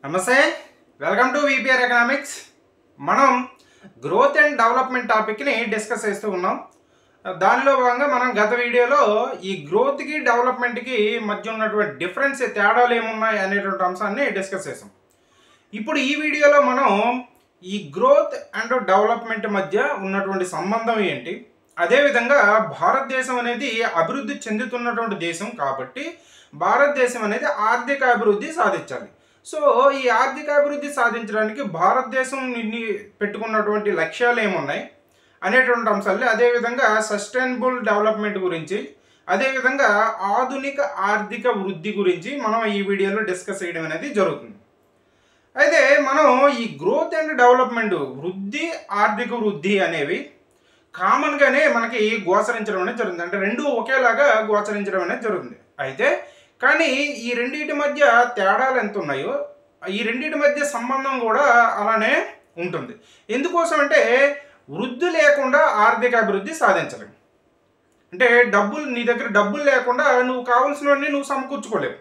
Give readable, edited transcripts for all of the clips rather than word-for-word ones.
నమస్తే, welcome to VPR economics. మనం growth and development టాపిక్ని డిస్కస్ చేస్తూ ఉన్నాం. దానిలో భాగంగా మనం గత వీడియోలో ఈ గ్రోత్కి డెవలప్మెంట్కి మధ్య ఉన్నటువంటి డిఫరెన్స్ తేడాలు ఏమున్నాయి అనేటువంటి అంశాన్ని డిస్కస్ చేసాం. ఇప్పుడు ఈ వీడియోలో మనం ఈ గ్రోత్ అండ్ డెవలప్మెంట్ మధ్య ఉన్నటువంటి సంబంధం ఏంటి, అదేవిధంగా భారతదేశం అనేది అభివృద్ధి చెందుతున్నటువంటి దేశం కాబట్టి భారతదేశం అనేది ఆర్థిక అభివృద్ధి సాధించాలి. సో ఈ ఆర్థిక అభివృద్ధి సాధించడానికి భారతదేశం పెట్టుకున్నటువంటి లక్ష్యాలు ఏమున్నాయి అనేటువంటి అంశాలు, అదేవిధంగా సస్టైనబుల్ డెవలప్మెంట్ గురించి, అదేవిధంగా ఆధునిక ఆర్థిక వృద్ధి గురించి మనం ఈ వీడియోలో డిస్కస్ చేయడం అనేది జరుగుతుంది. అయితే మనం ఈ గ్రోత్ అండ్ డెవలప్మెంట్, వృద్ధి ఆర్థిక వృద్ధి అనేవి కామన్గానే మనకి గోచరించడం అనేది జరుగుతుంది. అంటే రెండు ఒకేలాగా గోచరించడం అనేది జరుగుతుంది. అయితే కానీ ఈ రెండింటి మధ్య తేడాలు ఎంత ఉన్నాయో ఈ రెండింటి మధ్య సంబంధం కూడా అలానే ఉంటుంది. ఎందుకోసం అంటే వృద్ధి లేకుండా ఆర్థిక అభివృద్ధి సాధించలేము. అంటే నీ దగ్గర డబ్బులు లేకుండా నువ్వు కావాల్సినవన్నీ నువ్వు సమకూర్చుకోలేవు.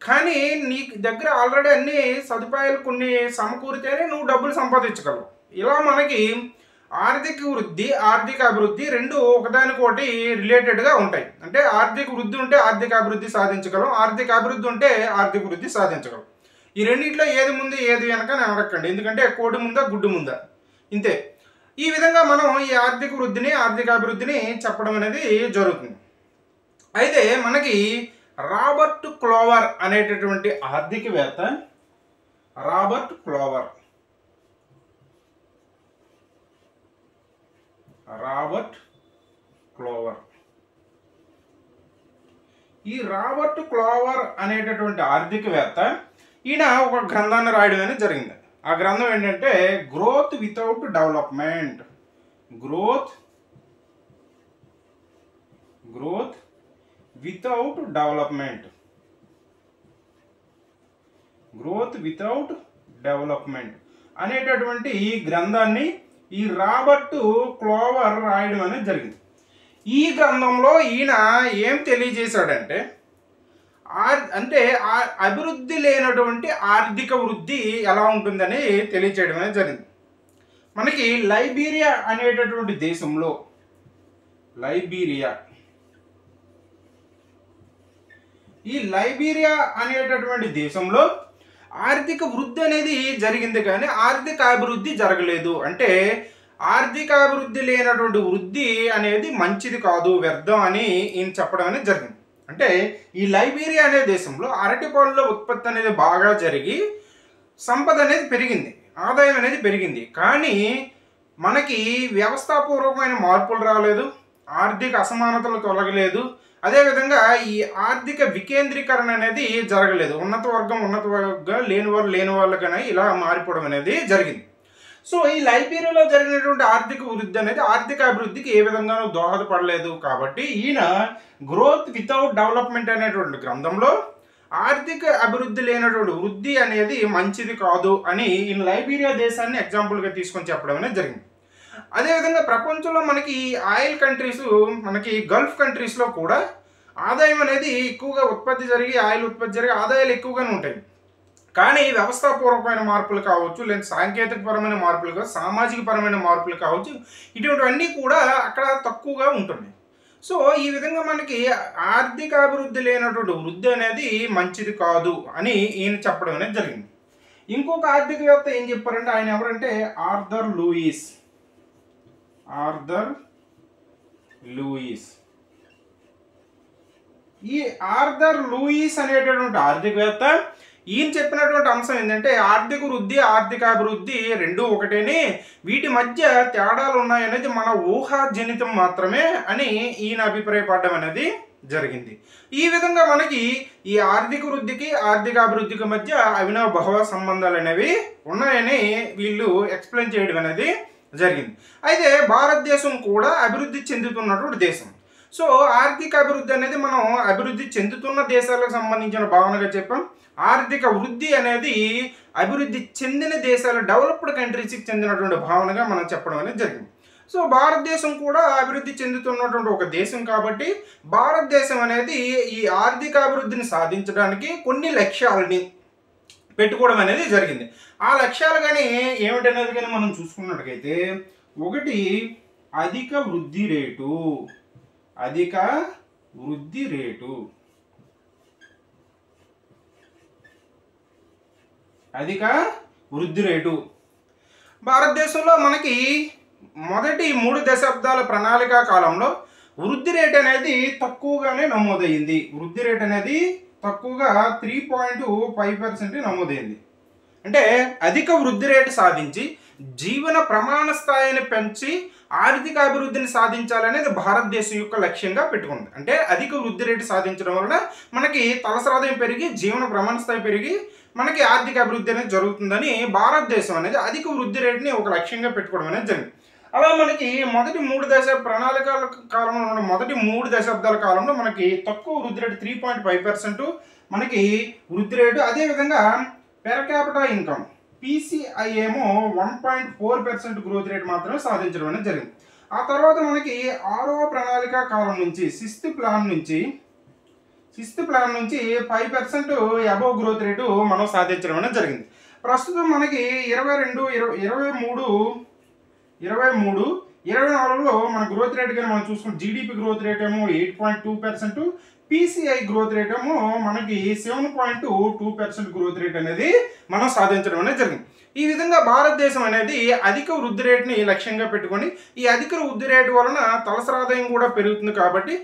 కానీ నీ దగ్గర ఆల్రెడీ అన్ని సదుపాయాలు కొన్ని సమకూరితేనే నువ్వు డబ్బులు సంపాదించగలవు. ఇలా మనకి ఆర్థిక వృద్ధి ఆర్థిక అభివృద్ధి రెండు ఒకదానికోటి రిలేటెడ్గా ఉంటాయి. అంటే ఆర్థిక వృద్ధి ఉంటే ఆర్థిక అభివృద్ధి సాధించగలం, ఆర్థిక అభివృద్ధి ఉంటే ఆర్థిక వృద్ధి సాధించగలం. ఈ రెండింటిలో ఏది ముందు ఏది వెనక అని అడగండి. ఎందుకంటే కోడి ముందా గుడ్డు ముందా, ఇంతే. ఈ విధంగా మనం ఈ ఆర్థిక వృద్ధిని ఆర్థిక అభివృద్ధిని చెప్పడం అనేది జరుగుతుంది. అయితే మనకి రాబర్ట్ క్లోవర్ అనేటటువంటి ఆర్థికవేత్త, రాబర్ట్ క్లోవర్ ఈ రాబర్ట్ క్లోవర్ అనేటటువంటి ఆర్థికవేత్త ఈయన ఒక గ్రంథాన్ని రాయడం అనేది జరిగింది. ఆ గ్రంథం ఏంటంటే growth without development. Growth without development అనేటటువంటి ఈ గ్రంథాన్ని ఈ రాబర్ట్ క్లోవర్ రాయడం అనేది జరిగింది. ఈ గ్రంథంలో ఈయన ఏం తెలియజేశాడంటే అభివృద్ధి లేనటువంటి ఆర్థిక వృద్ధి ఎలా ఉంటుందని తెలియచేయడం అనేది జరిగింది. మనకి లైబీరియా అనేటటువంటి దేశంలో ఈ లైబీరియా అనేటటువంటి దేశంలో ఆర్థిక వృద్ధి అనేది జరిగింది కానీ ఆర్థిక అభివృద్ధి జరగలేదు. అంటే ఆర్థిక అభివృద్ధి లేనటువంటి వృద్ధి అనేది మంచిది కాదు, వ్యర్థం అని ఈయన చెప్పడం అనేది జరిగింది. అంటే ఈ లైబీరియా అనే దేశంలో అరటి పళ్ళ ఉత్పత్తి అనేది బాగా జరిగి సంపద అనేది పెరిగింది, ఆదాయం అనేది పెరిగింది. కానీ మనకి వ్యవస్థాపూర్వకమైన మార్పులు రాలేదు, ఆర్థిక అసమానతలు తొలగలేదు, అదేవిధంగా ఈ ఆర్థిక వికేంద్రీకరణ అనేది జరగలేదు. ఉన్నత వర్గం లేని వాళ్ళకనే ఇలా మారిపోవడం అనేది జరిగింది. సో ఈ లైబీరియాలో జరిగినటువంటి ఆర్థిక వృద్ధి అనేది ఆర్థిక అభివృద్ధికి ఏ విధంగానూ దోహదపడలేదు. కాబట్టి ఈయన గ్రోత్ వితౌట్ డెవలప్మెంట్ అనేటువంటి గ్రంథంలో ఆర్థిక అభివృద్ధి లేనటువంటి వృద్ధి అనేది మంచిది కాదు అని ఈయన లైబీరియా దేశాన్ని ఎగ్జాంపుల్గా తీసుకొని చెప్పడం అనేది జరిగింది. అదేవిధంగా ప్రపంచంలో మనకి ఆయిల్ కంట్రీస్, మనకి గల్ఫ్ కంట్రీస్లో కూడా ఆదాయం అనేది ఎక్కువగా ఆయిల్ ఉత్పత్తి జరిగి ఆదాయాలు ఎక్కువగానే ఉంటాయి. కానీ వ్యవస్థాపూర్వకమైన మార్పులు కావచ్చు, లేదా సాంకేతికపరమైన మార్పులు కావచ్చు, సామాజిక పరమైన మార్పులు కావచ్చు, ఇటువంటివన్నీ కూడా అక్కడ తక్కువగా ఉంటున్నాయి. సో ఈ విధంగా మనకి ఆర్థిక అభివృద్ధి లేనటువంటి వృద్ధి అనేది మంచిది కాదు అని ఈయన చెప్పడం అనేది జరిగింది. ఇంకొక ఆర్థికవేత్త ఏం చెప్పారంటే ఆయన ఎవరంటే ఆర్థర్ లూయిస్. ఈ ఆర్థర్ లూయిస్ అనేటటువంటి ఆర్థికవేత్త ఈయన చెప్పినటువంటి అంశం ఏంటంటే ఆర్థిక వృద్ధి ఆర్థిక అభివృద్ధి రెండు ఒకటేనే, వీటి మధ్య తేడాలు ఉన్నాయనేది మన ఊహాజనితం మాత్రమే అని ఈయన అభిప్రాయపడడం అనేది జరిగింది. ఈ విధంగా మనకి ఈ ఆర్థిక వృద్ధికి ఆర్థిక అభివృద్ధికి మధ్య అవినాభావ సంబంధాలు అనేవి ఉన్నాయని వీళ్ళు ఎక్స్ప్లెయిన్ చేయడం అనేది జరిగింది. అయితే భారతదేశం కూడా అభివృద్ధి చెందుతున్నటువంటి దేశం. సో ఆర్థిక అభివృద్ధి అనేది మనం అభివృద్ధి చెందుతున్న దేశాలకు సంబంధించిన భావనగా చెప్పాం. ఆర్థిక వృద్ధి అనేది అభివృద్ధి చెందిన దేశాలు, డెవలప్డ్ కంట్రీస్కి చెందినటువంటి భావనగా మనం చెప్పడం అనేది జరిగింది. సో భారతదేశం కూడా అభివృద్ధి చెందుతున్నటువంటి ఒక దేశం కాబట్టి భారతదేశం అనేది ఈ ఆర్థిక అభివృద్ధిని సాధించడానికి కొన్ని లక్ష్యాలని పెట్టుకోవడం అనేది జరిగింది. ఆ లక్ష్యాలు కానీ ఏమిటనేది కానీ మనం చూసుకున్నట్టుగైతే, ఒకటి అధిక వృద్ధి రేటు. అధిక వృద్ధి రేటు. అధిక వృద్ధి రేటు. భారతదేశంలో మనకి మొదటి 3 దశాబ్దాల ప్రణాళిక కాలంలో వృద్ధి రేట్ అనేది తక్కువగానే నమోదయ్యింది. వృద్ధి రేట్ అనేది తక్కువగా 3.5% నమోదైంది. అంటే అధిక వృద్ధి రేటు సాధించి జీవన ప్రమాణ స్థాయిని పెంచి ఆర్థిక అభివృద్ధిని సాధించాలనేది భారతదేశం యొక్క లక్ష్యంగా పెట్టుకుంది. అంటే అధిక వృద్ధి రేటు సాధించడం వలన మనకి తలసరి ఆదాయం పెరిగి జీవన ప్రమాణ స్థాయి పెరిగి మనకి ఆర్థిక అభివృద్ధి అనేది జరుగుతుందని భారతదేశం అనేది అధిక వృద్ధి రేటుని ఒక లక్ష్యంగా పెట్టుకోవడం అనేది జరిగింది. అలా మనకి మొదటి 3 ప్రణాళికల కాలంలో మొదటి 3 దశాబ్దాల కాలంలో మనకి తక్కువ వృద్ధి రేటు 3.5% మనకి వృద్ధి రేటు. అదేవిధంగా పెర్ క్యాపిటా ఇన్కమ్ PCI ఏమో 1.4% గ్రోత్ రేట్ మాత్రమే సాధించడం అనేది జరిగింది. ఆ తర్వాత మనకి 6వ ప్రణాళిక కాలం నుంచి 6th ప్లాన్ నుంచి 5% అబోవ్ గ్రోత్ రేటు మనం సాధించడం అనేది జరిగింది. ప్రస్తుతం మనకి 23-24లో మన గ్రోత్ రేట్ కానీ మనం చూసుకుంటే జీడిపి గ్రోత్ రేట్ ఏమో 8.2%, PCI గ్రోత్ రేట్ ఏమో మనకి 7.2% గ్రోత్ రేట్ అనేది మనం సాధించడం అనేది జరిగింది. ఈ విధంగా భారతదేశం అనేది అధిక వృద్ధి రేటుని లక్ష్యంగా పెట్టుకొని ఈ అధిక వృద్ధి రేటు వలన తలసరి ఆదాయం కూడా పెరుగుతుంది కాబట్టి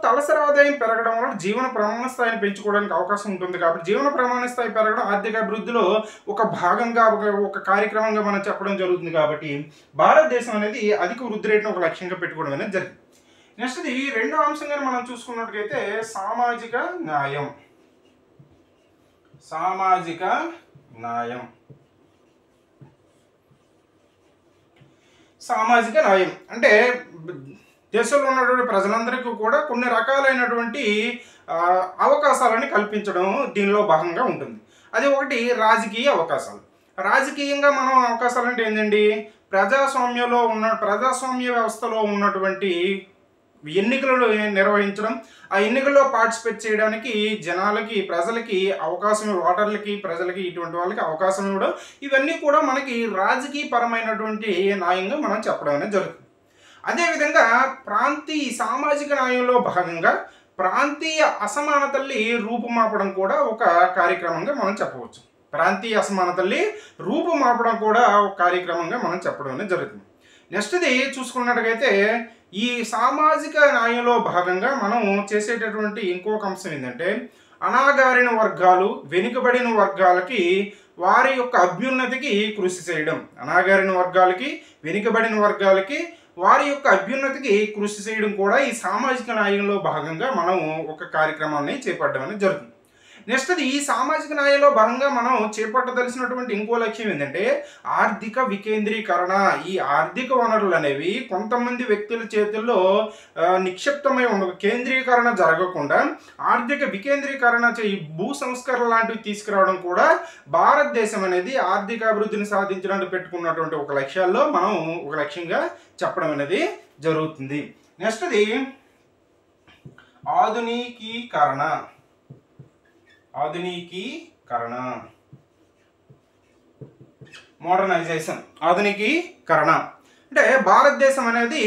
తలసరి ఆదాయం పెరగడం వలన జీవన ప్రమాణ స్థాయిని పెంచుకోవడానికి అవకాశం ఉంటుంది. కాబట్టి జీవన ప్రమాణ స్థాయి పెరగడం ఆర్థిక అభివృద్ధిలో ఒక భాగంగా ఒక కార్యక్రమంగా మనం చెప్పడం జరుగుతుంది. కాబట్టి భారతదేశం అనేది అధిక వృద్ధి రేటును ఒక లక్ష్యంగా పెట్టుకోవడం అనేది జరిగింది. నెక్స్ట్ ఈ రెండో అంశంగా మనం చూసుకున్నట్లయితే సామాజిక న్యాయం. సామాజిక న్యాయం. సామాజిక న్యాయం అంటే దేశంలో ఉన్నటువంటి ప్రజలందరికీ కూడా కొన్ని రకాలైనటువంటి అవకాశాలను కల్పించడం దీనిలో భాగంగా ఉంటుంది. అది ఒకటి రాజకీయ అవకాశాలు. రాజకీయంగా మనం అవకాశాలు అంటే ఏంటండి, ప్రజాస్వామ్య వ్యవస్థలో ఉన్నటువంటి ఎన్నికలను నిర్వహించడం, ఆ ఎన్నికల్లో పార్టిసిపేట్ చేయడానికి జనాలకి ప్రజలకి అవకాశం, ఓటర్లకి ప్రజలకి ఇటువంటి వాళ్ళకి అవకాశం ఇవ్వడం, ఇవన్నీ కూడా మనకి రాజకీయ పరమైనటువంటి న్యాయంగా మనం చెప్పడం అనేది జరుగుతుంది. అదేవిధంగా సామాజిక న్యాయంలో భాగంగా ప్రాంతీయ అసమానతల్ని రూపుమాపడం కూడా ఒక కార్యక్రమంగా మనం చెప్పవచ్చు. ప్రాంతీయ అసమానతల్ని రూపుమాపడం కూడా ఒక కార్యక్రమంగా మనం చెప్పడం అనేది జరుగుతుంది. నెక్స్ట్ ఇది చూసుకున్నట్టుగైతే ఈ సామాజిక న్యాయంలో భాగంగా మనం చేసేటటువంటి ఇంకొక అంశం ఏంటంటే అణగారిన వర్గాలు, వెనుకబడిన వర్గాలకి వారి యొక్క అభ్యున్నతికి కృషి చేయడం. అణగారిన వర్గాలకి, వెనుకబడిన వర్గాలకి వారి యొక్క అభ్యున్నతికి కృషి చేయడం కూడా ఈ సామాజిక న్యాయంలో భాగంగా మనం ఒక కార్యక్రమాన్ని చేపట్టడం అనేది జరుగుతుంది. నెక్స్ట్ ఈ సామాజిక న్యాయంలో భాగంగా మనం చేపట్టదలసినటువంటి ఇంకో లక్ష్యం ఏంటంటే ఆర్థిక వికేంద్రీకరణ. ఈ ఆర్థిక వనరులు అనేవి కొంతమంది వ్యక్తుల చేతుల్లో నిక్షిప్తమై ఉండవు, కేంద్రీకరణ జరగకుండా ఆర్థిక వికేంద్రీకరణ భూ సంస్కరణ లాంటివి తీసుకురావడం కూడా భారతదేశం అనేది ఆర్థిక అభివృద్ధిని సాధించడానికి పెట్టుకున్నటువంటి ఒక లక్ష్యాల్లో మనం ఒక లక్ష్యంగా చెప్పడం అనేది జరుగుతుంది. నెక్స్ట్ ఆధునికీకరణ. ఆధునికీకరణ, మోడర్నైజేషన్. ఆధునికీకరణ అంటే భారతదేశం అనేది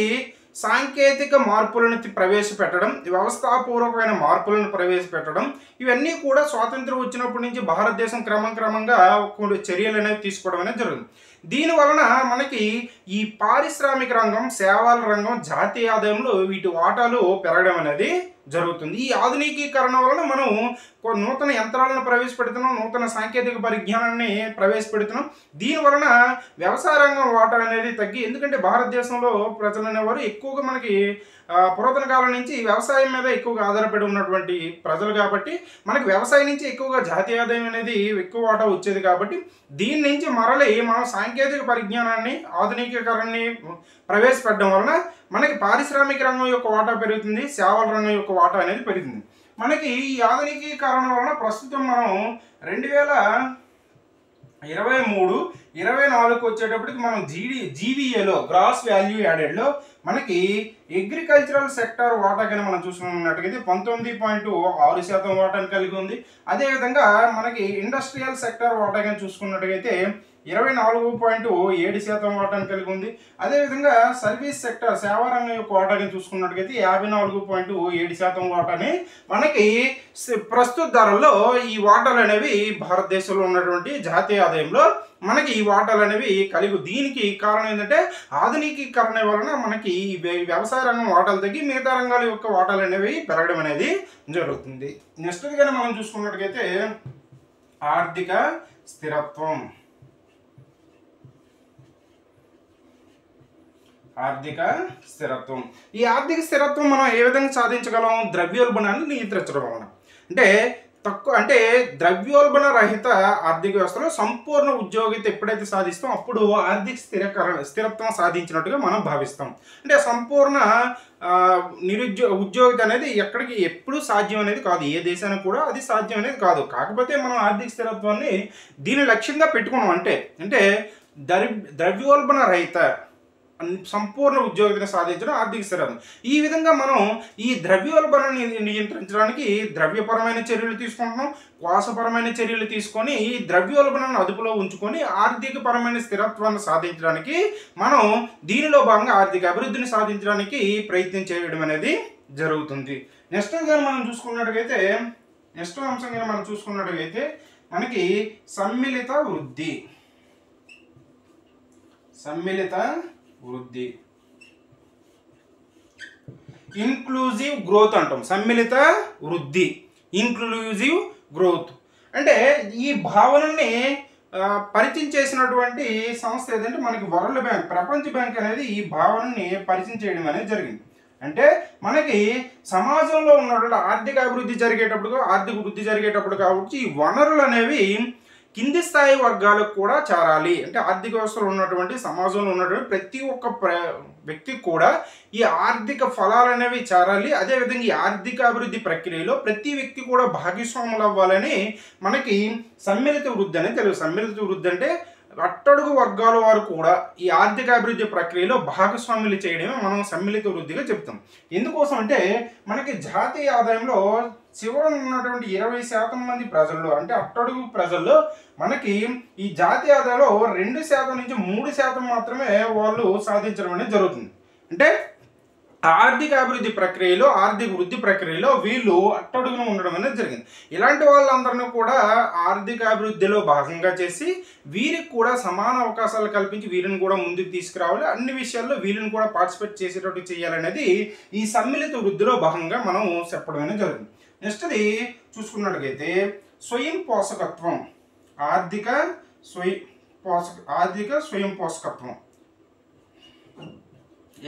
సాంకేతిక మార్పులను ప్రవేశపెట్టడం, వ్యవస్థాపూర్వకమైన మార్పులను ప్రవేశపెట్టడం, ఇవన్నీ కూడా స్వాతంత్రం వచ్చినప్పటి నుంచి భారతదేశం క్రమంగా కొన్ని చర్యలు అనేవి తీసుకోవడం అనేది జరుగుతుంది. దీని వలన మనకి ఈ పారిశ్రామిక రంగం, సేవల రంగం, జాతీయ ఆదాయంలో వీటి వాటాలు పెరగడం అనేది జరుగుతుంది. ఈ ఆధునికీకరణ వలన మనం నూతన యంత్రాలను ప్రవేశపెడుతున్నాం, నూతన సాంకేతిక పరిజ్ఞానాన్ని ప్రవేశపెడుతున్నాం. దీని వలన వ్యవసాయ రంగం వాటా అనేది తగ్గి, ఎందుకంటే భారతదేశంలో ప్రజలు అనేవారు ఎక్కువగా మనకి పురాతన కాలం నుంచి వ్యవసాయం మీద ఎక్కువగా ఆధారపడి ఉన్నటువంటి ప్రజలు కాబట్టి మనకి వ్యవసాయం నుంచి ఎక్కువగా జాతీయ ఆదాయం అనేది ఎక్కువ వాటా వచ్చేది. కాబట్టి దీని నుంచి మరలి మనం సాంకేతిక పరిజ్ఞానాన్ని, ఆధునికీకరణని ప్రవేశపెట్టడం వలన మనకి పారిశ్రామిక రంగం యొక్క వాటా పెరుగుతుంది, సేవల రంగం యొక్క వాటా అనేది పెరుగుతుంది. మనకి ఈ ఆధునికీకరణ వలన ప్రస్తుతం మనం 2023 24కి వచ్చేటప్పటికి మనం జీవీఏలో గ్రాస్ వాల్యూ యాడెడ్లో మనకి అగ్రికల్చరల్ సెక్టర్ వాటా కానీ మనం చూసుకున్నట్టుగైతే 19.6% వాటాను కలిగి ఉంది. అదేవిధంగా మనకి ఇండస్ట్రియల్ సెక్టర్ వాటా కానీ చూసుకున్నట్టుగైతే 24.7% వాటాను కలిగి ఉంది. అదేవిధంగా సర్వీస్ సెక్టర్ సేవా రంగం యొక్క వాటాని చూసుకున్నట్టుగైతే 54.7% వాటాని మనకి ప్రస్తుత ధరల్లో ఈ వాటాలు అనేవి భారతదేశంలో ఉన్నటువంటి జాతీయ ఆదాయంలో మనకి ఈ వాటాలు అనేవి కలిగి, దీనికి కారణం ఏంటంటే ఆధునికీకరణ వలన మనకి వ్యవసాయ రంగం వాటాలు తగ్గి మిగతా రంగాల యొక్క వాటాలు అనేవి పెరగడం అనేది జరుగుతుంది. నెక్స్ట్గా మనం చూసుకున్నట్టుగైతే ఆర్థిక స్థిరత్వం. ఆర్థిక స్థిరత్వం, ఈ ఆర్థిక స్థిరత్వం మనం ఏ విధంగా సాధించగలం? ద్రవ్యోల్బణాన్ని నియంత్రించడం వలన. అంటే ద్రవ్యోల్బణ రహిత ఆర్థిక వ్యవస్థలో సంపూర్ణ ఉద్యోగిత ఎప్పుడైతే సాధిస్తాం అప్పుడు ఆర్థిక స్థిరత్వం సాధించినట్టుగా మనం భావిస్తాం. అంటే సంపూర్ణ ఉద్యోగిత అనేది ఎప్పుడు సాధ్యం అనేది కాదు, ఏ దేశానికి కూడా అది సాధ్యం అనేది కాదు. కాకపోతే మనం ఆర్థిక స్థిరత్వాన్ని దీని లక్ష్యంగా పెట్టుకున్నాం. అంటే ద్రవ్యోల్బణ రహిత సంపూర్ణ ఉద్యోగితను సాధించడం ఆర్థిక స్థిరత్వం. ఈ విధంగా మనం ఈ ద్రవ్యోల్బణాన్ని నియంత్రించడానికి ద్రవ్యపరమైన చర్యలు తీసుకుంటున్నాం, కోశపరమైన చర్యలు తీసుకొని ఈ ద్రవ్యోల్బణాన్ని అదుపులో ఉంచుకొని ఆర్థిక పరమైన స్థిరత్వాన్ని సాధించడానికి మనం దీనిలో భాగంగా ఆర్థిక అభివృద్ధిని సాధించడానికి ప్రయత్నం చేయడం అనేది జరుగుతుంది. నెక్స్ట్ మనం చూసుకున్నట్టుగైతే మనకి సమ్మిళిత వృద్ధి ఇంక్లూజివ్ గ్రోత్ అంటాం. సమ్మిళిత వృద్ధి ఇంక్లూజివ్ గ్రోత్ అంటే ఈ భావనని పరిచయం చేసినటువంటి సంస్థ ఏదంటే మనకి వరల్డ్ బ్యాంక్, ప్రపంచ బ్యాంక్ అనేది ఈ భావనని పరిచయం చేయడం అనేది జరిగింది. అంటే మనకి సమాజంలో ఉన్నటువంటి ఆర్థిక వృద్ధి జరిగేటప్పుడు కాబట్టి ఈ వనరులు అనేవి కింది స్థాయి వర్గాలకు కూడా చేరాలి. అంటే ఆర్థిక వ్యవస్థలో ఉన్నటువంటి సమాజంలో ఉన్నటువంటి ప్రతి ఒక్క వ్యక్తికి కూడా ఈ ఆర్థిక ఫలాలు అనేవి చేరాలి. అదేవిధంగా ఈ ఆర్థిక అభివృద్ధి ప్రక్రియలో ప్రతి వ్యక్తి కూడా భాగస్వాములు అవ్వాలని మనకి సమ్మిళిత వృద్ధి అనేది తెలుసు. సమ్మిళిత వృద్ధి అంటే అట్టడుగు వర్గాల వారు కూడా ఈ ఆర్థిక అభివృద్ధి ప్రక్రియలో భాగస్వాములు చేయడమే మనం సమ్మిళిత వృద్ధిగా చెప్తాం. ఎందుకోసం అంటే మనకి జాతీయ ఆదాయంలో చివరన ఉన్నటువంటి 20% మంది ప్రజల్లో, అంటే అట్టడుగు ప్రజల్లో మనకి ఈ జాతీయ ఆదాయంలో 2% నుంచి 3% మాత్రమే వాళ్ళు సాధించడం అనేది జరుగుతుంది. అంటే ఆర్థిక వృద్ధి ప్రక్రియలో వీళ్ళు అట్టడుగున ఉండడం అనేది జరిగింది. ఇలాంటి వాళ్ళందరినీ కూడా ఆర్థిక అభివృద్ధిలో భాగంగా చేసి వీరికి కూడా సమాన అవకాశాలు కల్పించి వీరిని కూడా ముందుకు తీసుకురావాలి, అన్ని విషయాల్లో వీళ్ళని కూడా పార్టిసిపేట్ చేసేటట్టు చేయాలనేది ఈ సమ్మిళిత వృద్ధిలో భాగంగా మనం చెప్పడం అనేది జరిగింది. నెక్స్ట్ది చూసుకున్నట్టుగైతే స్వయం పోషకత్వం, ఆర్థిక స్వయం పోషకత్వం,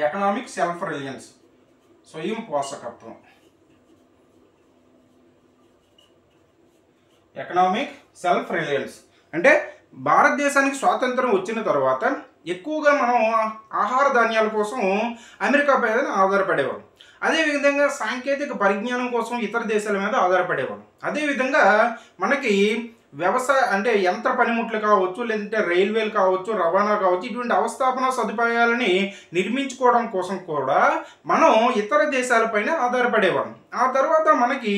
ఎకనామిక్ సెల్ఫ్ రిలయన్స్, స్వయం పోషకత్వం, ఎకనామిక్ సెల్ఫ్ రిలయన్స్. అంటే భారతదేశానికి స్వాతంత్రం వచ్చిన తర్వాత ఎక్కువగా మనం ఆహార ధాన్యాల కోసం అమెరికా పైన ఆధారపడేవాళ్ళం. అదేవిధంగా సాంకేతిక పరిజ్ఞానం కోసం ఇతర దేశాల మీద ఆధారపడేవాళ్ళం. అదేవిధంగా మనకి వ్యవసాయ అంటే యంత్ర పనిముట్లు కావచ్చు, లేదంటే రైల్వేలు కావచ్చు, రవాణా కావచ్చు, ఇటువంటి అవస్థాపన సదుపాయాలని నిర్మించుకోవడం కోసం కూడా మనం ఇతర దేశాలపైన ఆధారపడేవాళ్ళం. ఆ తర్వాత మనకి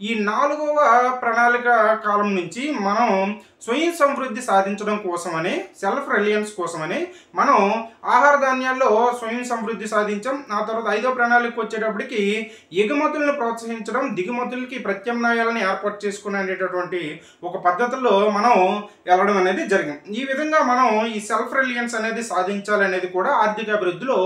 ఈ 4వ ప్రణాళిక కాలం నుంచి మనం స్వయం సమృద్ధి సాధించడం కోసమని, సెల్ఫ్ రిలయన్స్ కోసమని మనం ఆహార ధాన్యాల్లో స్వయం సమృద్ధి సాధించాం. ఆ తర్వాత 5వ ప్రణాళికకు వచ్చేటప్పటికి ఎగుమతులను ప్రోత్సహించడం, దిగుమతులకి ప్రత్యామ్నాయాలను ఏర్పాటు చేసుకునేటటువంటి ఒక పద్ధతుల్లో మనం వెళ్ళడం అనేది జరిగింది. ఈ విధంగా మనం ఈ సెల్ఫ్ రిలయన్స్ అనేది సాధించాలనేది కూడా ఆర్థిక అభివృద్ధిలో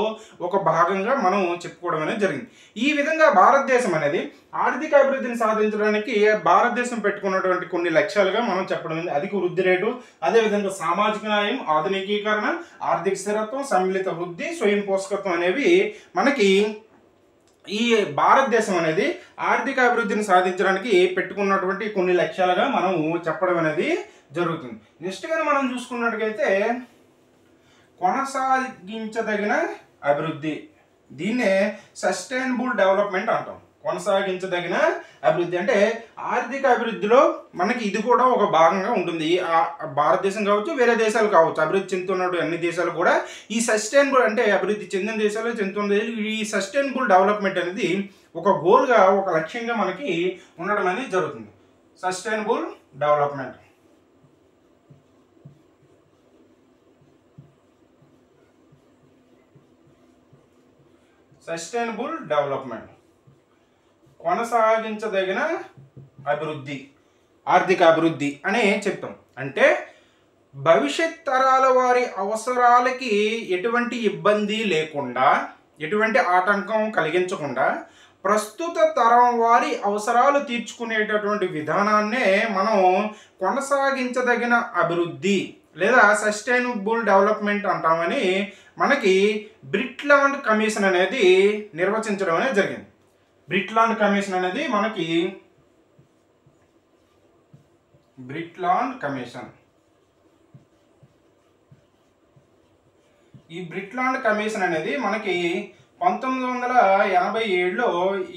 ఒక భాగంగా మనం చెప్పుకోవడం అనేది జరిగింది. ఈ విధంగా భారతదేశం అనేది ఆర్థిక అభివృద్ధిని సాధించడానికి భారతదేశం పెట్టుకున్నటువంటి కొన్ని లక్ష్యాలుగా మనం చెప్పడం. అధిక వృద్ధి రేటు, అదేవిధంగా సామాజిక న్యాయం, ఆధునికీకరణ, ఆర్థిక స్థిరత్వం, సమ్మిళిత వృద్ధి, స్వయం పోషకత్వం అనేవి మనకి ఈ భారతదేశం అనేది ఆర్థిక అభివృద్ధిని సాధించడానికి పెట్టుకున్నటువంటి కొన్ని లక్ష్యాలుగా మనం చెప్పడం అనేది జరుగుతుంది. నెక్స్ట్గా మనం చూసుకున్నట్టుగైతే కొనసాగించదగిన అభివృద్ధి, దీన్నే సస్టైనబుల్ డెవలప్మెంట్ అంటాం. కొనసాగించదగిన అభివృద్ధి అంటే ఆర్థిక అభివృద్ధిలో మనకి ఇది కూడా ఒక భాగంగా ఉంటుంది. భారతదేశం కావచ్చు, వేరే దేశాలు కావచ్చు, అభివృద్ధి చెందుతున్న అన్ని దేశాలు కూడా ఈ సస్టైనబుల్ అంటే అభివృద్ధి చెందిన దేశాలు, చెందుతున్న దేశాలు ఈ సస్టైనబుల్ డెవలప్మెంట్ అనేది ఒక గోల్గా, ఒక లక్ష్యంగా మనకి ఉండడం అనేది జరుగుతుంది. Sustainable development. సస్టైనబుల్ డెవలప్మెంట్ కొనసాగించదగిన అభివృద్ధి, ఆర్థిక అభివృద్ధి అనే చెప్తాం. అంటే భవిష్యత్ తరాల వారి అవసరాలకి ఎటువంటి ఇబ్బంది లేకుండా, ఎటువంటి ఆటంకం కలిగించకుండా ప్రస్తుత తరం వారి అవసరాలు తీర్చుకునేటటువంటి విధానాన్నే మనం కొనసాగించదగిన అభివృద్ధి లేదా సస్టైనబుల్ డెవలప్మెంట్ అంటామని మనకి బ్రిట్లాండ్ కమిషన్ అనేది నిర్వచించడం అనేది జరిగింది. బ్రిట్లాండ్ కమిషన్ అనేది మనకి బ్రిట్లాండ్ కమిషన్. ఈ బ్రిట్లాండ్ కమిషన్ అనేది మనకి 1987లో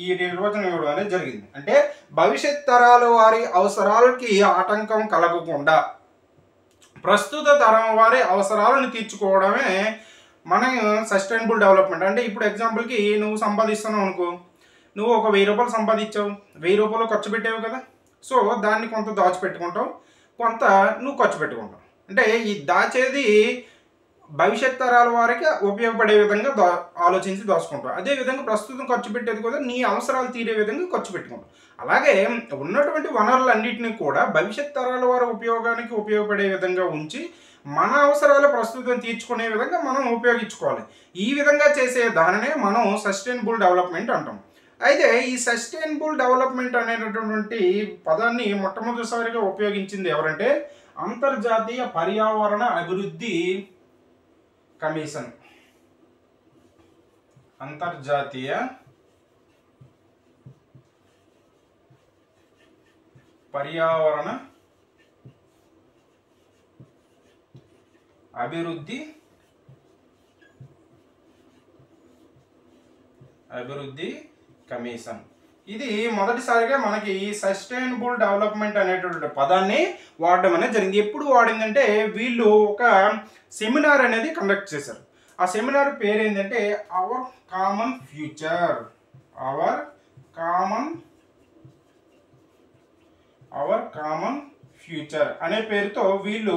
ఈ నిర్వచనం ఇవ్వడం అనేది జరిగింది. అంటే భవిష్యత్ తరాల వారి అవసరాలకి ఆటంకం కలగకుండా ప్రస్తుత తరం వారి అవసరాలను తీర్చుకోవడమే మన సస్టైనబుల్ డెవలప్మెంట్. అంటే ఇప్పుడు ఎగ్జాంపుల్కి నువ్వు సంపాదిస్తున్నావు అనుకో, నువ్వు ఒక 1000 రూపాయలు సంపాదించావు, 1000 రూపాయలు ఖర్చు పెట్టావు కదా. సో దాన్ని కొంత దాచిపెట్టుకుంటావు, కొంత నువ్వు ఖర్చు పెట్టుకుంటావు. అంటే ఈ దాచేది భవిష్యత్ తరాల వారికి ఉపయోగపడే విధంగా ఆలోచించి దాచుకుంటావు. అదేవిధంగా ప్రస్తుతం ఖర్చు పెట్టేది కూడా నీ అవసరాలు తీరే విధంగా ఖర్చు పెట్టుకుంటావు. అలాగే ఉన్నటువంటి వనరులన్నింటినీ కూడా భవిష్యత్ తరాల వారి ఉపయోగానికి ఉపయోగపడే విధంగా ఉంచి మన అవసరాలు ప్రస్తుతం తీర్చుకునే విధంగా మనం ఉపయోగించుకోవాలి. ఈ విధంగా చేసే దానినే మనం సస్టైనబుల్ డెవలప్మెంట్ అంటాం. అయితే ఈ సస్టైనబుల్ డెవలప్మెంట్ అనేటటువంటి పదాన్ని మొట్టమొదటిసారిగా ఉపయోగించింది ఎవరంటే అంతర్జాతీయ పర్యావరణ అభివృద్ధి కమిషన్. అంతర్జాతీయ పర్యావరణ అభివృద్ధి కమిషన్. ఇది మొదటిసారిగా మనకి సస్టైనబుల్ డెవలప్మెంట్ అనేటువంటి పదాన్ని వాడడం అనేది జరిగింది. ఎప్పుడు వాడిందంటే వీళ్ళు ఒక సెమినార్ అనేది కండక్ట్ చేశారు. ఆ సెమినార్ పేరు ఏంటంటే our common future. Our common future అనే పేరుతో వీళ్ళు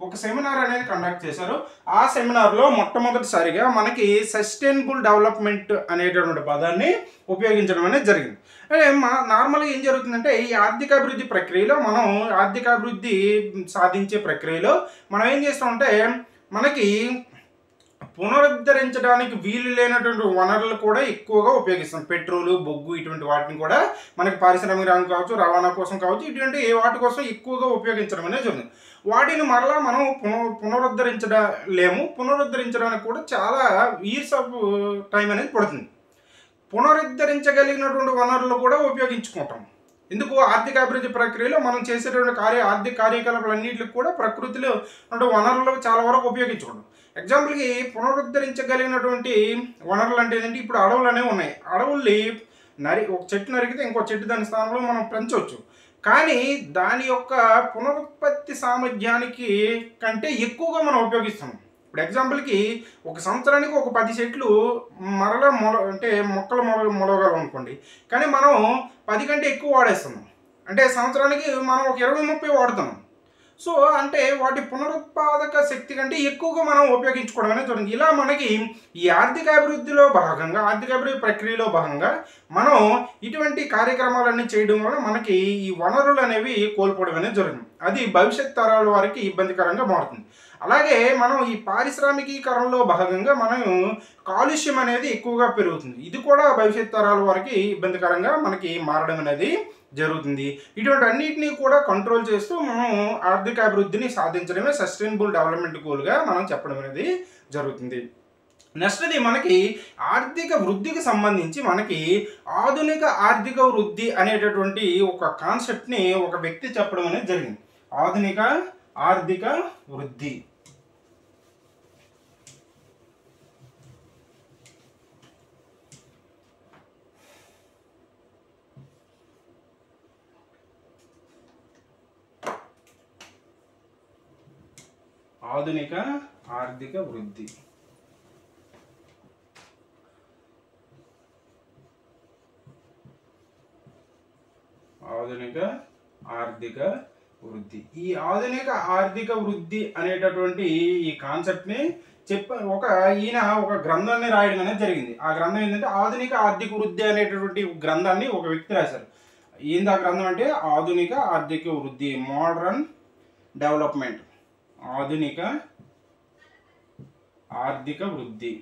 ఒక సెమినార్ అనేది కండక్ట్ చేశారు. ఆ సెమినార్లో మొట్టమొదటిసారిగా మనకి సస్టైనబుల్ డెవలప్మెంట్ అనేటటువంటి పదాన్ని ఉపయోగించడం అనేది జరిగింది. నార్మల్గా ఏం జరుగుతుందంటే ఈ ఆర్థిక అభివృద్ధి ప్రక్రియలో మనం ఆర్థిక అభివృద్ధి సాధించే ప్రక్రియలో మనం ఏం చేస్తామంటే మనకి పునరుద్ధరించడానికి వీలు లేనటువంటి వనరులు కూడా ఎక్కువగా ఉపయోగిస్తాం. పెట్రోలు, బొగ్గు ఇటువంటి వాటిని కూడా మనకి పారిశ్రామిక రంగం కావచ్చు, రవాణా కోసం కావచ్చు, ఇటువంటి వాటి కోసం ఎక్కువగా ఉపయోగించడం అనేది జరుగుతుంది. వాటిని మరలా మనం పునరుద్ధరించడానికి కూడా చాలా ఇయర్స్ ఆఫ్ టైం అనేది పడుతుంది. పునరుద్ధరించగలిగినటువంటి వనరులు కూడా ఉపయోగించుకుంటాం. ఎందుకు? ఆర్థిక అభివృద్ధి ప్రక్రియలో మనం చేసేటువంటి ఆర్థిక కార్యకలాపాలన్నింటికి కూడా ప్రకృతిలో ఉన్న వనరులు చాలా వరకు ఉపయోగించుకుంటాం. ఎగ్జాంపుల్కి పునరుద్ధరించగలిగినటువంటి వనరులు అంటే ఏంటంటే ఇప్పుడు అడవులు అనేవి ఉన్నాయి. అడవుల్ని ఒక చెట్టు నరికితే ఇంకో చెట్టు దాని స్థానంలో మనం పెంచవచ్చు. కానీ దాని యొక్క పునరుత్పత్తి సామర్థ్యానికి కంటే ఎక్కువగా మనం ఉపయోగిస్తాం. ఇప్పుడు ఎగ్జాంపుల్కి ఒక సంవత్సరానికి ఒక 10 చెట్లు మొక్కలు మొలగలం అనుకోండి, కానీ మనం 10 కంటే ఎక్కువ వాడేస్తున్నాం. అంటే సంవత్సరానికి మనం ఒక 20-30 వాడుతున్నాం. సో అంటే వాటి పునరుత్పాదక శక్తి కంటే ఎక్కువగా మనం ఉపయోగించుకోవడం అనేది జరుగుతుంది. ఇలా మనకి ఈ ఆర్థిక అభివృద్ధి ప్రక్రియలో భాగంగా మనం ఇటువంటి కార్యక్రమాలన్నీ చేయడం వల్ల మనకి ఈ వనరులు అనేవి కోల్పోవడం అనేది జరుగుతుంది. అది భవిష్యత్ తరాల వారికి ఇబ్బందికరంగా మారుతుంది. అలాగే మనం ఈ పారిశ్రామికీకరణలో భాగంగా మనం కాలుష్యం అనేది ఎక్కువగా పెరుగుతుంది. ఇది కూడా భవిష్యత్ తరాల వారికి ఇబ్బందికరంగా మనకి మారడం అనేది జరుగుతుంది. ఇటువంటి అన్నిటినీ కూడా కంట్రోల్ చేస్తూ మనం ఆర్థిక అభివృద్ధిని సాధించడమే సస్టైనబుల్ డెవలప్మెంట్ గోల్గా మనం చెప్పడం అనేది జరుగుతుంది. నెక్స్ట్ది మనకి ఆర్థిక వృద్ధికి సంబంధించి మనకి ఆధునిక ఆర్థిక వృద్ధి అనేటటువంటి ఒక కాన్సెప్ట్ని ఒక వ్యక్తి చెప్పడం అనేది జరిగింది. ఆధునిక ఆర్థిక వృద్ధి. ఆధునిక ఆర్థిక వృద్ధి. ఆధునిక ఆర్థిక వృద్ధి. ఈ ఆధునిక ఆర్థిక వృద్ధి అనేటటువంటి ఈ కాన్సెప్ట్ని ఈయన ఒక గ్రంథాన్ని రాయడం అనేది జరిగింది. ఆ గ్రంథం ఏంటంటే ఆధునిక ఆర్థిక వృద్ధి అనేటటువంటి గ్రంథాన్ని ఒక వ్యక్తి రాశారు. ఏంది ఆ గ్రంథం అంటే ఆధునిక ఆర్థిక వృద్ధి, మోడర్న్ డెవలప్మెంట్. ఆధునిక ఆర్థిక వృద్ధి,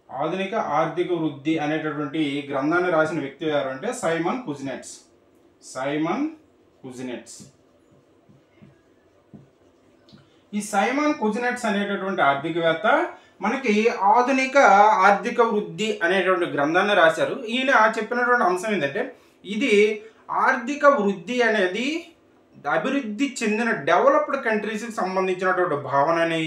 ఆధునిక ఆర్థిక వృద్ధి అనేటటువంటి గ్రంథాన్ని రాసిన వ్యక్తి ఎవరు అంటే సైమన్ కుజినెట్స్. సైమన్ కుజినెట్స్. ఈ సైమన్ కుజినెట్స్ అనేటటువంటి ఆర్థికవేత్త మనకి ఆధునిక ఆర్థిక వృద్ధి అనేటువంటి గ్రంథాన్ని రాశారు. ఈయన చెప్పినటువంటి అంశం ఏంటంటే ఇది ఆర్థిక వృద్ధి అనేది అభివృద్ధి చెందిన డెవలప్డ్ కంట్రీస్కి సంబంధించినటువంటి భావనని,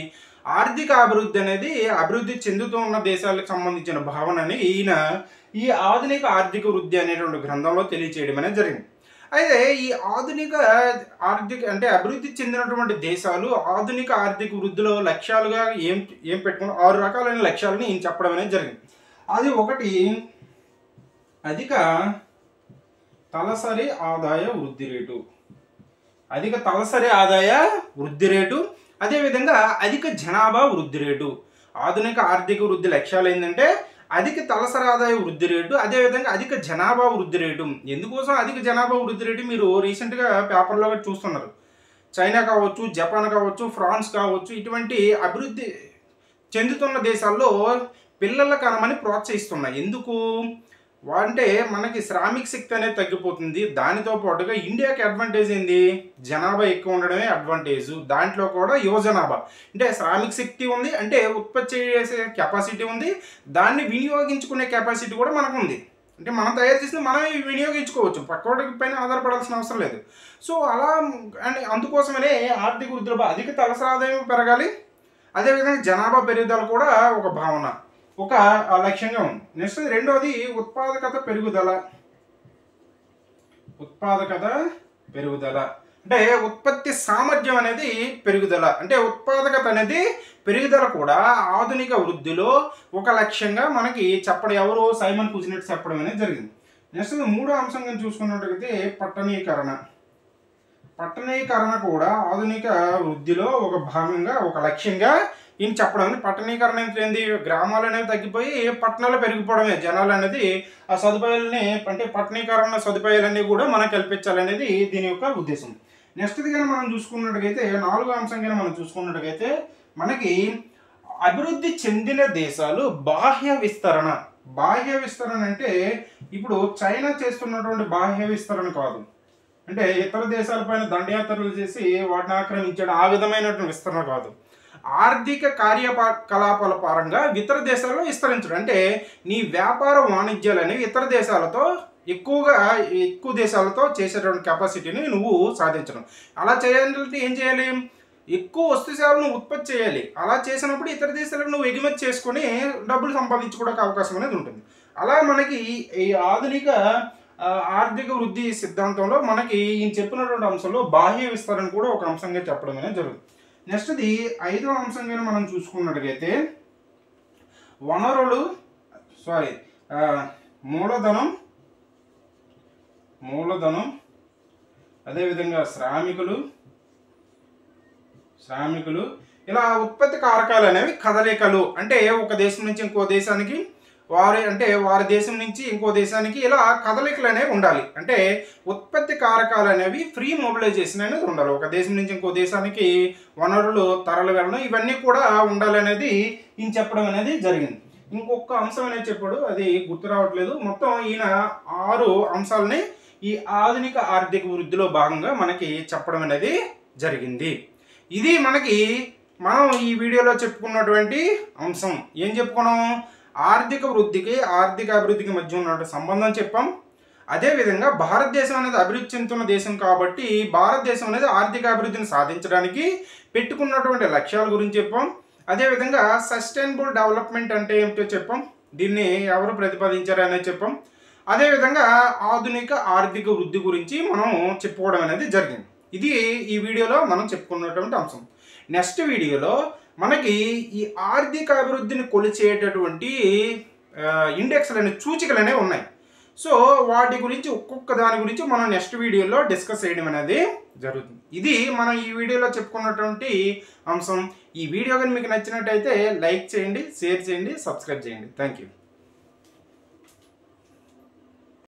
ఆర్థిక అభివృద్ధి అనేది అభివృద్ధి చెందుతూ ఉన్న దేశాలకు సంబంధించిన భావనని ఈయన ఈ ఆధునిక ఆర్థిక వృద్ధి అనేటువంటి గ్రంథంలో తెలియచేయడం అనేది జరిగింది. అయితే ఈ ఆధునిక ఆర్థిక అంటే అభివృద్ధి చెందినటువంటి దేశాలు ఆధునిక ఆర్థిక వృద్ధిలో లక్ష్యాలుగా ఏం పెట్టుకున్న 6 రకాలైన లక్ష్యాలని ఈయన చెప్పడం అనేది జరిగింది. అది ఒకటి అధిక తలసరి ఆదాయ వృద్ధి రేటు. అధిక తలసరి ఆదాయ వృద్ధి రేటు, అదేవిధంగా అధిక జనాభా వృద్ధి రేటు. ఆధునిక ఆర్థిక వృద్ధి లక్ష్యాలు ఏంటంటే అధిక తలసరి ఆదాయ వృద్ధి రేటు, అదేవిధంగా అధిక జనాభా వృద్ధి రేటు. ఎందుకోసం అధిక జనాభా వృద్ధి రేటు మీరు రీసెంట్గా పేపర్లో చూస్తున్నారు. చైనా కావచ్చు, జపాన్ కావచ్చు, ఫ్రాన్స్ కావచ్చు, ఇటువంటి అభివృద్ధి చెందుతున్న దేశాల్లో పిల్లల కనమని ప్రోత్సహిస్తున్నాయి. ఎందుకు అంటే మనకి శ్రామిక శక్తి అనేది తగ్గిపోతుంది. దానితో పాటుగా ఇండియాకి అడ్వాంటేజ్ ఏంది, జనాభా ఎక్కువ ఉండడమే అడ్వాంటేజ్. దాంట్లో కూడా యువ జనాభా అంటే శ్రామిక శక్తి ఉంది, అంటే ఉత్పత్తి చేసే కెపాసిటీ ఉంది, దాన్ని వినియోగించుకునే కెపాసిటీ కూడా మనకు ఉంది. అంటే మనం తయారు చేసింది మనమే వినియోగించుకోవచ్చు, పక్కోడికి పైన ఆధారపడాల్సిన అవసరం లేదు. సో అలా అండ్ అందుకోసమనే ఆర్థిక వృద్ధిలో అధిక తలసరి ఆదాయం పెరగాలి, అదేవిధంగా జనాభా పెరుగుదల కూడా ఒక భావన, ఒక లక్ష్యంగా ఉంది. నెక్స్ట్ రెండవది ఉత్పాదకత పెరుగుదల. ఉత్పాదకత పెరుగుదల అంటే ఉత్పత్తి సామర్థ్యం అనేది పెరుగుదల, అంటే ఉత్పాదకత అనేది పెరుగుదల కూడా ఆధునిక వృద్ధిలో ఒక లక్ష్యంగా మనకి చెప్పడం ఎవరు సైమన్ కుజినెట్స్ చెప్పడం అనేది జరిగింది. నెక్స్ట్ మూడో అంశంగా చూసుకున్నట్లయితే పట్టణీకరణ. పట్టణీకరణ కూడా ఆధునిక వృద్ధిలో ఒక భాగంగా ఒక లక్ష్యంగా ఈయన చెప్పడం. పట్టణీకరణ ఏంటి, గ్రామాలు అనేవి తగ్గిపోయి పట్టణాలు పెరిగిపోవడమే, జనాలు అనేది ఆ సదుపాయాలని అంటే పట్టణీకరణ సదుపాయాలన్నీ కూడా మనం కల్పించాలనేది దీని యొక్క ఉద్దేశం. నెక్స్ట్ది కానీ మనం చూసుకున్నట్టుగైతే నాలుగో అంశం కానీ మనం చూసుకున్నట్టుగైతే మనకి అభివృద్ధి చెందిన దేశాలు బాహ్య విస్తరణ. బాహ్య విస్తరణ అంటే ఇప్పుడు చైనా చేస్తున్నటువంటి బాహ్య విస్తరణ కాదు, అంటే ఇతర దేశాలపైన దండయాత్రలు చేసి వాటిని ఆక్రమించడం ఆ విధమైనటువంటి విస్తరణ కాదు. ఆర్థిక కార్యకలాపాల పరంగా ఇతర దేశాల్లో విస్తరించడం, అంటే నీ వ్యాపార వాణిజ్యాలు అనేవి ఇతర దేశాలతో ఎక్కువ దేశాలతో చేసేటువంటి కెపాసిటీని నువ్వు సాధించడం. అలా చేయాలంటే ఏం చేయాలి, ఎక్కువ వస్తు సేవలను ఉత్పత్తి చేయాలి. అలా చేసినప్పుడు ఇతర దేశాలకు నువ్వు ఎగుమతి చేసుకొని డబ్బులు సంపాదించుకోవడానికి అవకాశం అనేది ఉంటుంది. అలా మనకి ఈ ఆధునిక ఆర్థిక వృద్ధి సిద్ధాంతంలో మనకి ఈయన చెప్పినటువంటి అంశంలో బాహ్య విస్తరణ కూడా ఒక అంశంగా చెప్పడం అనేది జరుగుతుంది. నెక్స్ట్ది ఐదో అంశంగా మనం చూసుకున్నట్టుగైతే మూలధనం అదేవిధంగా శ్రామికులు ఇలా ఉత్పత్తి కారకాలు అనేవి కదలికలు, అంటే ఒక దేశం నుంచి ఇంకో దేశానికి వారి దేశం నుంచి ఇంకో దేశానికి ఇలా కదలికలు అనేవి ఉండాలి. అంటే ఉత్పత్తి కారకాలు అనేవి ఫ్రీ మొబిలైజేషన్ అనేది ఉండాలి. ఒక దేశం నుంచి ఇంకో దేశానికి వనరులు తరలి వెళ్ళడం ఇవన్నీ కూడా ఉండాలి అనేది ఈయన చెప్పడం అనేది జరిగింది. ఇంకొక అంశం అనేది చెప్పాడు, అది గుర్తు రావట్లేదు. మొత్తం ఈయన 6 అంశాలని ఈ ఆధునిక ఆర్థిక వృద్ధిలో భాగంగా మనకి చెప్పడం అనేది జరిగింది. ఇది మనం ఈ వీడియోలో చెప్పుకున్నటువంటి అంశం. ఏం చెప్పుకున్నాం, ఆర్థిక వృద్ధికి ఆర్థిక అభివృద్ధికి మధ్య ఉన్న సంబంధం చెప్పాం. అదేవిధంగా భారతదేశం అనేది అభివృద్ధి చెందుతున్న దేశం కాబట్టి భారతదేశం అనేది ఆర్థిక అభివృద్ధిని సాధించడానికి పెట్టుకున్నటువంటి లక్ష్యాల గురించి చెప్పాం. అదేవిధంగా సస్టైనబుల్ డెవలప్మెంట్ అంటే ఏమిటో చెప్పాం, దీన్ని ఎవరు ప్రతిపాదించారు అనేది చెప్పాం. అదేవిధంగా ఆధునిక ఆర్థిక వృద్ధి గురించి మనం చెప్పుకోవడం అనేది జరిగింది. ఇది ఈ వీడియోలో మనం చెప్పుకున్నటువంటి అంశం. నెక్స్ట్ వీడియోలో మనకి ఈ ఆర్థిక అభివృద్ధిని కొలిచేటటువంటి ఇండెక్స్లు అనే సూచికలు అనేవి ఉన్నాయి. సో వాటి గురించి ఒక్కొక్క దాని గురించి మనం నెక్స్ట్ వీడియోలో డిస్కస్ చేయడం అనేది జరుగుతుంది. ఇది మనం ఈ వీడియోలో చెప్పుకున్నటువంటి అంశం. ఈ వీడియో కానీ మీకు నచ్చినట్టయితే లైక్ చేయండి, షేర్ చేయండి, సబ్స్క్రైబ్ చేయండి. Thank you.